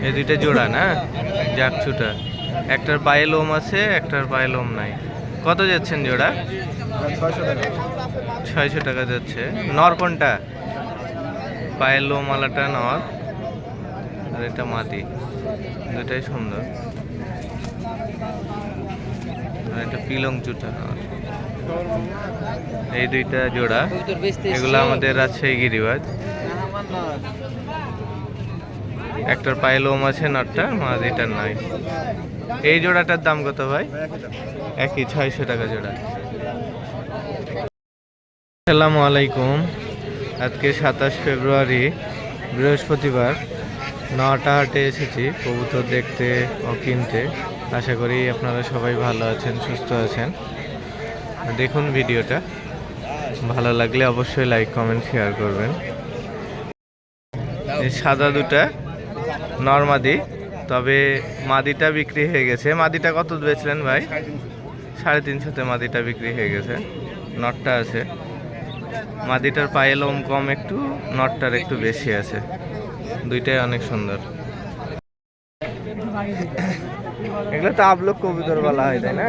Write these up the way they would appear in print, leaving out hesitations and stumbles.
এই দুইটা জোড়া না, জাকছুটা। একটার পায়ে লোম আছে, একটার পায়ে লোম নাই। কত যাচ্ছেন জোড়া? 600 টাকা যাচ্ছে। নর কোনটা? পায়ের লোম আলাটা নর, আর এটা মাদি। দুটাই সুন্দর। আর এটা পিলং চুটা নর। এই দুইটা জোড়া, এগুলো আমাদের রাজশাহী গিরিবাজ। একটার পায়ে লোম আছে নরটা, মাদিটার নাই। এই জোড়াটার দাম কত ভাই? একই 600 টাকা জোড়া। আসসালামু আলাইকুম। আজকে 27 ফেব্রুয়ারি বৃহস্পতিবার। নটা হাটে এসেছি কবুতর দেখতে ও কিনতে। আশা করি আপনারা সবাই ভালো আছেন, সুস্থ আছেন। দেখুন ভিডিওটা, ভালো লাগলে অবশ্যই লাইক কমেন্ট শেয়ার করবেন। এই সাদা দুটা নর মাদি, তবে মাদিটা বিক্রি হয়ে গেছে। মাদিটা কত বেচলেন ভাই? 350-তে মাদিটা বিক্রি হয়ে গেছে। নটটা আছে, মাদিটার পায়ে লোম কম একটু, নটটার একটু বেশি আছে। দুইটাই অনেক সুন্দর। এগুলো তো আবলক কবুতর বলা হয়, তাই না?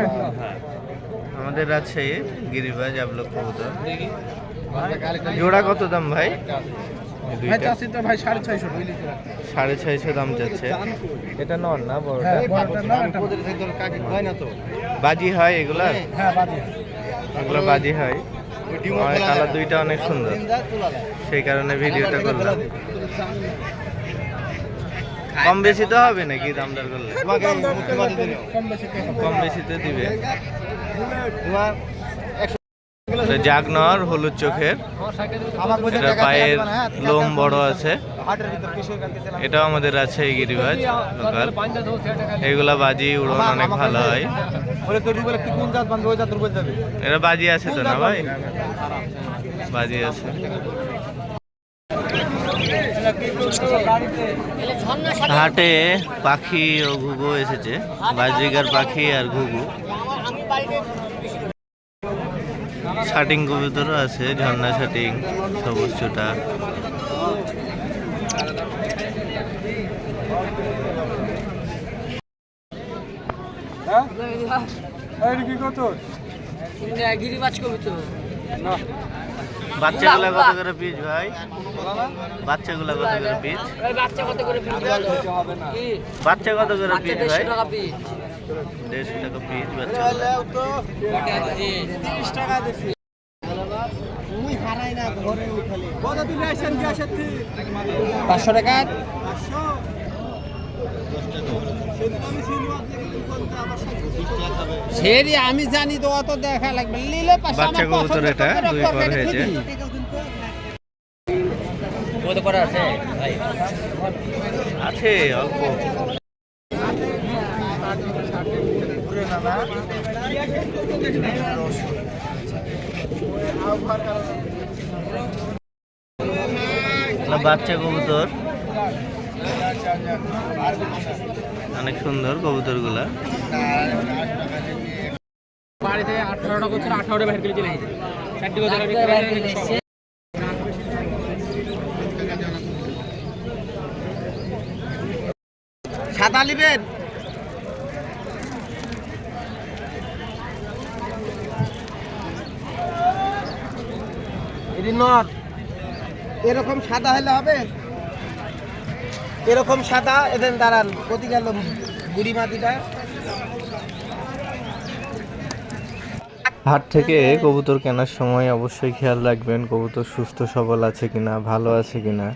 আমাদের রাজশাহী গিরিবাজ আবলক কবুতর। জোড়া কত দাম ভাই? ভাই 650 দাম যাচ্ছে। এটা নর না বড়টা? বাজি হয় এগুলা? এগুলো বাজি হয়। কালার দুইটা অনেক সুন্দর, সেই কারণে ভিডিওটা করলাম। কম বেশি তো হবে নাকি দাম দর করলে? কম বেশিতে দিবে। জাগনর হলুদ চোখের, এটা পায়ের লোম বড় আছে। এটাও আমাদের রাজশাহী গিরিবাজ লোকাল। এগুলা বাজি উড়ন অনেক ভালো হয়। এটা বাজি আছে তো না ভাই? বাজি আছে। হাটে পাখি ও ঘুঘু এসেছে, বাজরিগার পাখি আর ঘুঘু। শাটিং কবুতরও আছে, ঝর্ণা শাটিং, সবুজ চুটা। বাচ্চাগুলা কত করে পিস ভাই? বাচ্চাগুলা কত করে পিস? বাচ্চা কত করে পিস ভাই? 150 টাকা পিস বাচ্চাগুলা। 500 টাকা। সেরি আমি জানি তো, অত দেখা লাগবে নিলে বাচ্চা কবুতর এটা দুই পর হয়েছে। কত করে আছে ভাই? আছে অল্প। বাচ্চা কবুতর অনেক সুন্দর কবুতর গুলা। বাড়িতে 18 টাকা ছিল, 18 বাইরে চলে গেছে। 4টি কথা সাদা নিবেন। এটি নট এরকম সাদা হলে হবে, এরকম সাদা। এদের দাঁড়ান প্রতি গেল বুড়ি মাটিটা। হাট থেকে কবুতর কেনার সময় অবশ্যই খেয়াল রাখবেন কবুতর সুস্থ সবল আছে কিনা, ভালো আছে কিনা।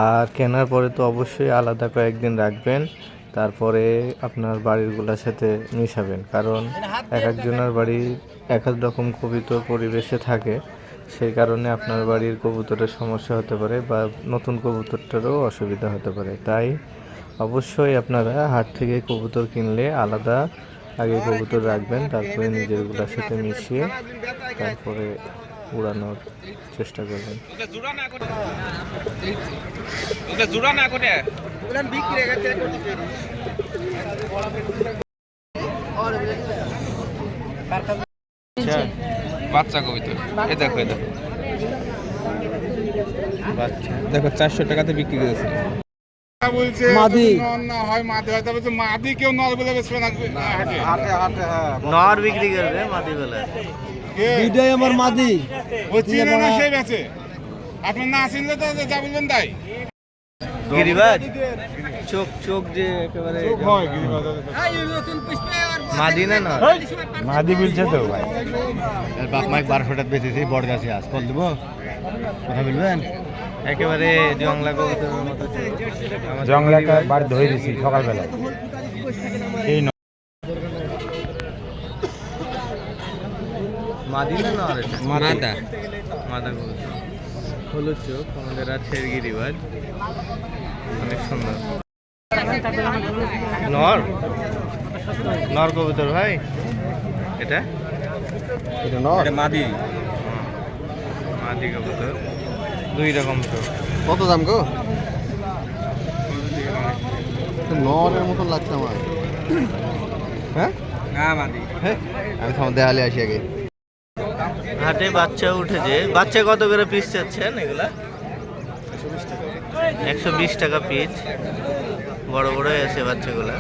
আর কেনার পরে তো অবশ্যই আলাদা কয়েকদিন রাখবেন, তারপরে আপনার বাড়িরগুলোর সাথে মিশাবেন। কারণ এক একজনের বাড়ি এক এক রকম কবুতর পরিবেশে থাকে, সেই কারণে আপনার বাড়ির কবুতরের সমস্যা হতে পারে বা নতুন কবুতরটারও অসুবিধা হতে পারে। তাই অবশ্যই আপনারা হাট থেকে কবুতর কিনলে আলাদা আগে কবুতর রাখবেন, তারপরে নিজেরগুলোর সাথে মিশিয়ে তারপরে উড়ানোর চেষ্টা করবেন। বাচ্চা কবুতর, এ দেখো বাচ্চা দেখো 400 টাকাতে বিক্রি করেছে। বলছে মাদি। নর না হয় মাদি হয়, তবে তো মাদি কেউ নর বলে বেচবে না হাটে। নর বিক্রি করবে মাদি বেলা। কে? দুইটাই আমার মাদি। ওই চিনে না সেই বেচে। আপনি না চিনলে তো যা বলবেন তাই। গিরিবাজ চোখ চোখ যে একেবারে হয় গিরিবাজারে। মাদি না নর? মাদি বলছে তো ভাই। বাপ মাইক 1200 টাকা বেচেছি বড় গাছে আজ কল দেবো কথা বলবেন। একেবারে জংলা কবুতরের মতো চোখ। আমাদের জংলাকে গিরিবাজ বার ধরে দিছি সকালবেলা। এই মাদি না নর এটা? মাদা। মাদা কবুতর, হলুদ চোখ, আমাদের আছে গিরিবাজ, অনেক সুন্দর। নর নর কবুতর ভাই এটা? এটা নর। এটা মাদি। মাদি কবুতর, দুই রকম চোখ। কত দাম গো? নরের মতন লাগছে আমার। হ্যাঁ না মাদি। হ্যাঁ আমি তোমার দেখালে আসি আগে। হাটে বাচ্চা উঠেছে। বাচ্চা কত করে পিস চাচ্ছেন এগুলা? 120 টাকা পিস। বড় বড়ই আছে বাচ্চাগুলা।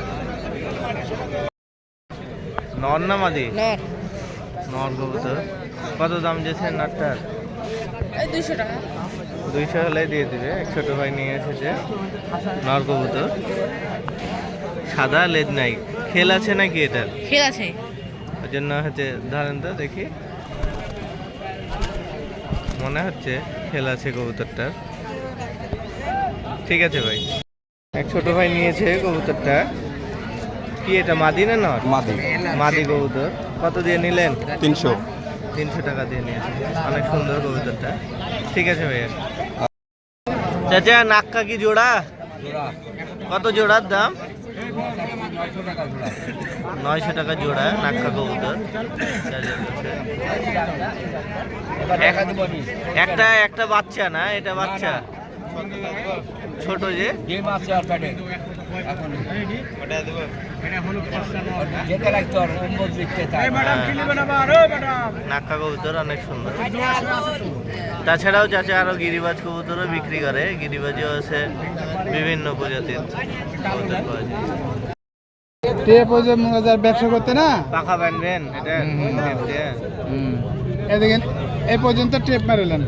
নর না মাদি? নর কবুতর। কত দাম দিয়েছেন নরটার? 200 হলে দিয়ে দিবে। এক ছোট ভাই নিয়ে এসেছে নর কবুতর, সাদা, লেজ নাই। খেল আছে নাকি এটার? খেল আছে। ওই জন্য হচ্ছে, ধরেন তো দেখি, মনে হচ্ছে খেল আছে কবুতরটার। ঠিক আছে ভাই। এক ছোট ভাই নিয়েছে কবুতরটা। কি এটা মাদি না নর? মাদি। মাদি কবুতর। কত দিয়ে নিলেন? 300। 300 টাকা দিয়ে নিয়েছে। অনেক সুন্দর কবুতরটা। ঠিক আছে ভাইয়া। চাচা নাক্কা কি জোড়া? কত জোড়ার দাম? 900 টাকা জোড়া নাক্কা কবুতর। একটা একটা বাচ্চা না, এটা বাচ্চা ছোট যে নাক্কা কবুতর অনেক সুন্দর। তাছাড়াও চাচা আরো গিরিবাজ কবুতরও বিক্রি করে। গিরিবাজও আছে, বিভিন্ন প্রজাতির কবুতর পাওয়া যায়। টেপ ওই যে ব্যবসা করতে না, পাখা বানবেন এটা? টেপ দিয়ে? এদিকে এই পর্যন্ত টেপ মারিলেন।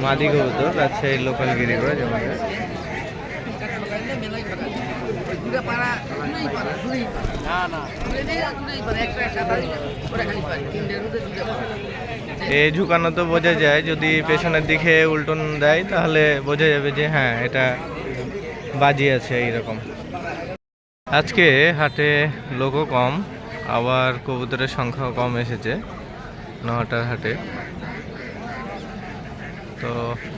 মাদি কবুতর রাজশাহীর লোকাল গিরিবাজ আমাদের। এই ঝুঁকানো তো বোঝা যায়, যদি পেছনের দিকে উল্টন দেয় তাহলে বোঝা যাবে যে হ্যাঁ এটা বাজি আছে এইরকম। আজকে হাটে লোকও কম, আবার কবুতরের সংখ্যাও কম এসেছে নহাটার হাটে। তো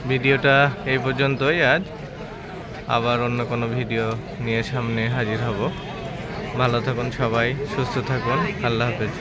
ভিডিওটা এই পর্যন্তই আজ। আবার অন্য কোনো ভিডিও নিয়ে সামনে হাজির হব। ভালো থাকুন সবাই, সুস্থ থাকুন। আল্লাহ হাফেজ।